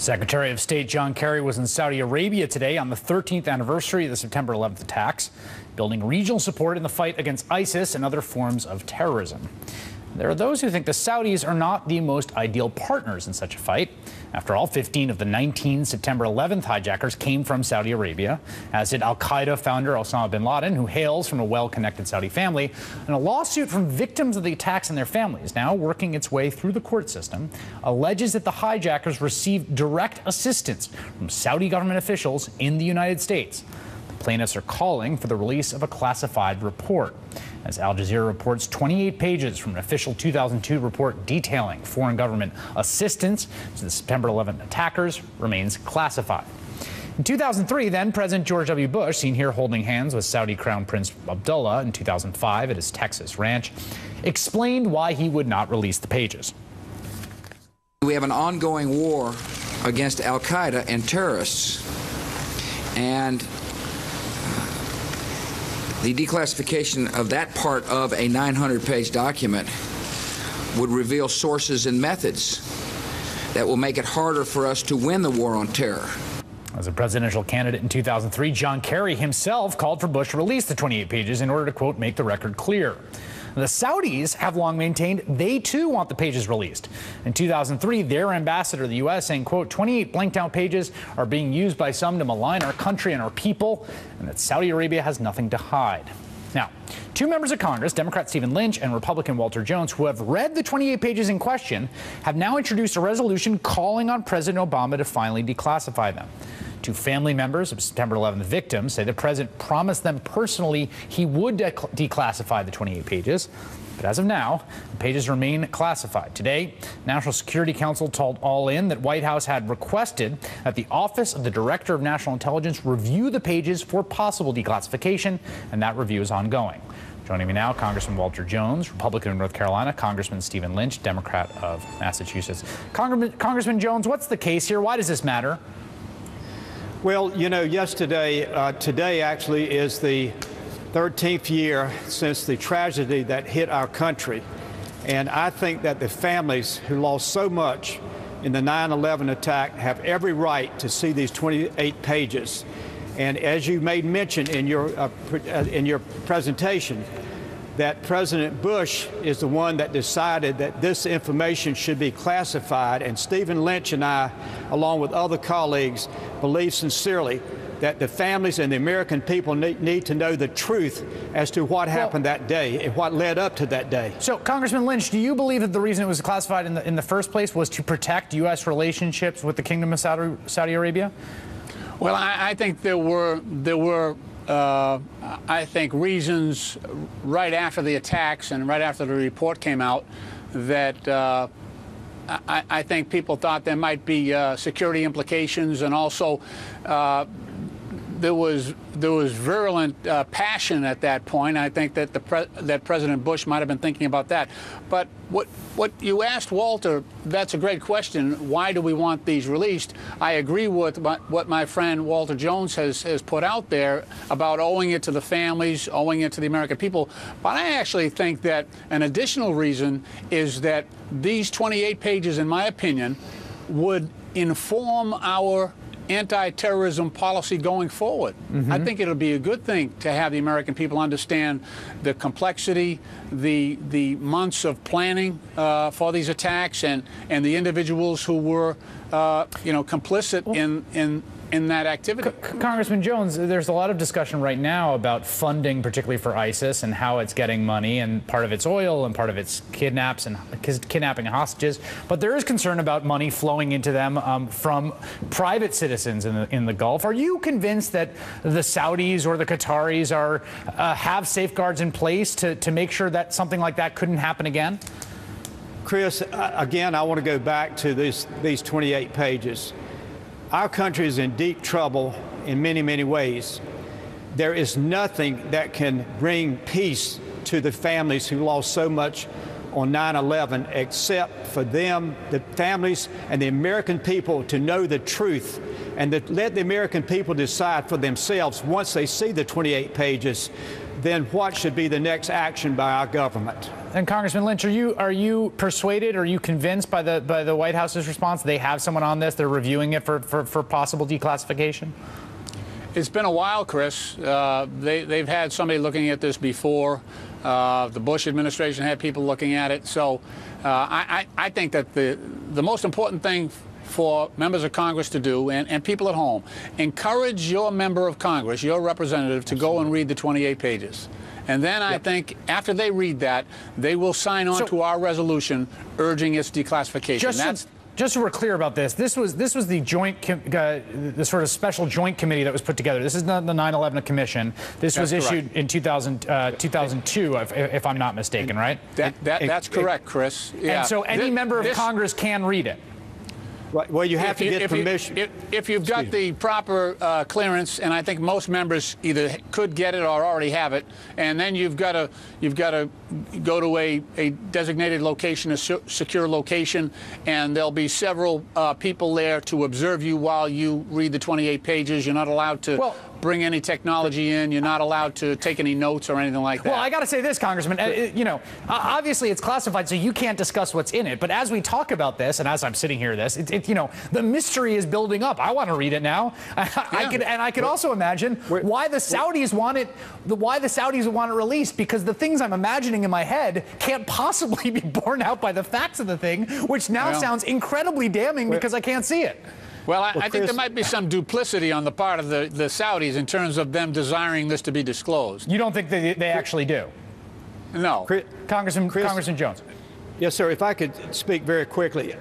Secretary of State John Kerry was in Saudi Arabia today on the 13th anniversary of the September 11th attacks, building regional support in the fight against ISIS and other forms of terrorism. There are those who think the Saudis are not the most ideal partners in such a fight. After all, 15 of the 19 September 11th hijackers came from Saudi Arabia, as did al-Qaeda founder Osama bin Laden, who hails from a well-connected Saudi family. And a lawsuit from victims of the attacks and their families, now working its way through the court system, alleges that the hijackers received direct assistance from Saudi government officials in the United States. Plaintiffs are calling for the release of a classified report. As Al Jazeera reports, 28 pages from an official 2002 report detailing foreign government assistance to the September 11th attackers remains classified. In 2003, then President George W. Bush, seen here holding hands with Saudi Crown Prince Abdullah in 2005 at his Texas ranch, explained why he would not release the pages. We have an ongoing war against al-Qaeda and terrorists, and the declassification of that part of a 900-page document would reveal sources and methods that will make it harder for us to win the war on terror. As a presidential candidate in 2003, John Kerry himself called for Bush to release the 28 pages in order to, quote, make the record clear. The Saudis have long maintained they, too, want the pages released. In 2003, their ambassador to the U.S. saying, quote, 28 blanked-out pages are being used by some to malign our country and our people, and that Saudi Arabia has nothing to hide. Now, two members of Congress, Democrat Stephen Lynch and Republican Walter Jones, who have read the 28 pages in question, have now introduced a resolution calling on President Obama to finally declassify them. Two family members of September 11th victims say the president promised them personally he would declassify the 28 pages. But as of now, the pages remain classified. Today, National Security Council told All In that White House had requested that the Office of the Director of National Intelligence review the pages for possible declassification, and that review is ongoing. Joining me now, Congressman Walter Jones, Republican of North Carolina, Congressman Stephen Lynch, Democrat of Massachusetts. Congressman Jones, what's the case here? Why does this matter? Well, you know, today actually is the 13th year since the tragedy that hit our country. And I think that the families who lost so much in the 9/11 attack have every right to see these 28 pages. And as you made mention in your presentation, that President Bush is the one that decided that this information should be classified, and Stephen Lynch and I, along with other colleagues, believe sincerely that the families and the American people need to know the truth as to what happened that day and what led up to that day. So, Congressman Lynch, do you believe that the reason it was classified in the first place was to protect U.S. relationships with the Kingdom of Saudi Arabia? Well, I think there were I think reasons right after the attacks and right after the report came out that I think people thought there might be security implications, and also there was virulent passion at that point. I think that that President Bush might have been thinking about that. But what you asked Walter, that's a great question. Why do we want these released? I agree with what my friend Walter Jones has put out there about owing it to the families, owing it to the American people. But I actually think that an additional reason is that these 28 pages, in my opinion, would inform our anti-terrorism policy going forward. I think it'll be a good thing to have the American people understand the complexity, the months of planning for these attacks, and the individuals who were, complicit in that activity. Congressman Jones, there's a lot of discussion right now about funding, particularly for ISIS, and how it's getting money, and part of it's oil and part of it's kidnapping and hostages. But there is concern about money flowing into them from private citizens in the Gulf. Are you convinced that the Saudis or the Qataris have safeguards in place to make sure that something like that couldn't happen again? Chris, again, I want to go back to these 28 pages. Our country is in deep trouble in many, many ways. There is nothing that can bring peace to the families who lost so much on 9/11 except for them, the families and the American people, to know the truth and to let the American people decide for themselves, once they see the 28 pages, then what should be the next action by our government. And Congressman Lynch, are you persuaded, or are you convinced by the White House's response? They have someone on this. They're reviewing it for possible declassification. It's been a while, Chris. They've had somebody looking at this before. The Bush administration had people looking at it. So I think that the most important thing for members of Congress to do, and people at home, encourage your member of Congress, your representative, to go and read the 28 pages. And then I think after they read that, they will sign on to our resolution urging its declassification. Just so we're clear about this, this was the joint, the sort of special joint committee that was put together. This is not the 9/11 Commission. This was issued in 2002, if I'm not mistaken, right? That's correct, Chris. Yeah. And so any member of Congress can read it. Right. Well, you have to get permission. If you've got the proper clearance, and I think most members either could get it or already have it, and then you've got to go to a designated location, a secure location, and there'll be several people there to observe you while you read the 28 pages. You're not allowed to bring any technology in. You're not allowed to take any notes or anything like that. Well, I got to say this, Congressman. You know, obviously it's classified, so you can't discuss what's in it. But as we talk about this, and as I'm sitting here, you know, the mystery is building up. I want to read it now. I could also imagine why the Saudis want it. Why the Saudis want it released, because the things I'm imagining in my head can't possibly be borne out by the facts of the thing, which now sounds incredibly damning because I can't see it. Well, I think there might be some duplicity on the part of the Saudis in terms of them desiring this to be disclosed. You don't think they actually do? No. Congressman Jones. Yes, sir. If I could speak very quickly,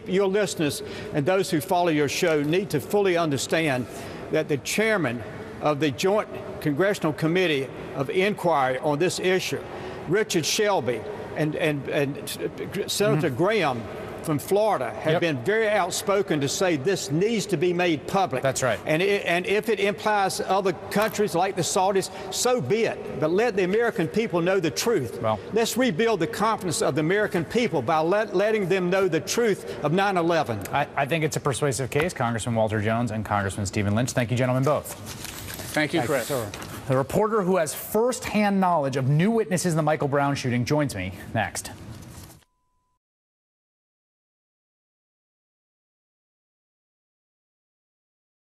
your listeners and those who follow your show need to fully understand that the chairman of the Joint Congressional Committee of Inquiry on this issue, Richard Shelby, and Senator Graham from Florida have been very outspoken to say this needs to be made public. That's right. And if it implies other countries like the Saudis, so be it. But let the American people know the truth. Well, let's rebuild the confidence of the American people by letting them know the truth of 9/11. I think it's a persuasive case, Congressman Walter Jones and Congressman Stephen Lynch. Thank you, gentlemen, both. Thank you, Chris. The reporter who has first-hand knowledge of new witnesses in the Michael Brown shooting joins me next.